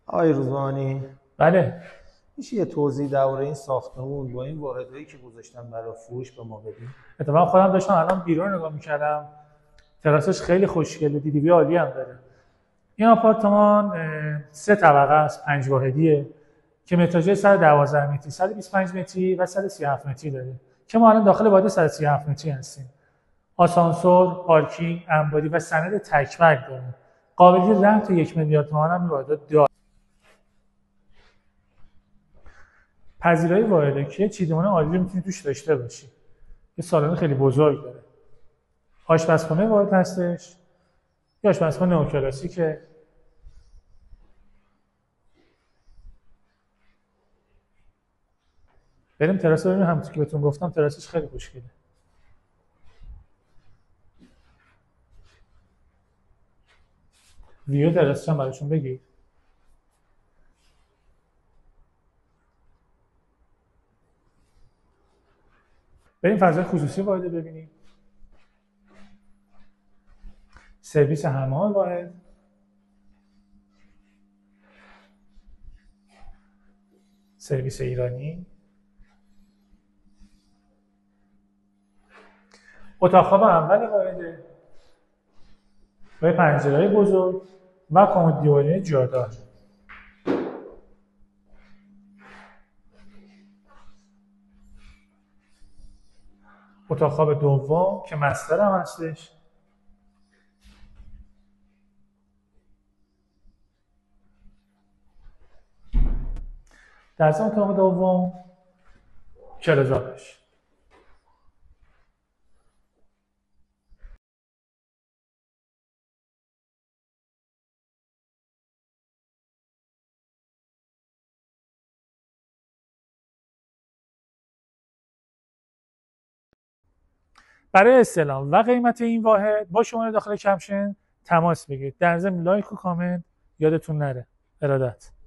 آقای روزمانی، بله. میشه یه توضیح درباره این ساختمون با این واحدهایی که گذاشتن برای فروش به ما بدین؟ اتفاقا خودم داشتم الان بیرون نگاه میکردم، تراسش خیلی خوشگله، دیدی عالی هم داره. این آپارتمان 3 طبقه است، 5 واحدیه که متراژ 112 متری، 125 متری و 137 متری داره که ما الان داخل واحد 137 متری هستیم. آسانسور، پارکینگ، انباری و سند تک‌مرگ داره. قابلیت رهن تا 1 میلیارد تومان هم این واحد داره. پذیرایی واحده که چیدمان عالی رو میتونی توش داشته باشی. یه سالن خیلی بزرگ داره. آشپزخونه واحد هستش. یه آشپزخونه نوکلاسیکه. بریم تراس رو ببینیم. همونطور که بهتون گفتم تراسش خیلی خوشگله. ویو تراسش هم براشون بگید. بریم فضای خصوصی واحد ببینیم. سرویس حمام واحد. سرویس ایرانی. اتاق خواب اول واحده با پنجره‌های بزرگ و کمد دیواری جادار. اتاق خواب دوم که مستر هم هستش. در ضمن اتاق دوم کلوزاپش. برای استعلام و قیمت این واحد با شماره داخل کپشن تماس بگیرید. در ضمن لایک و کامنت یادتون نره. ارادت.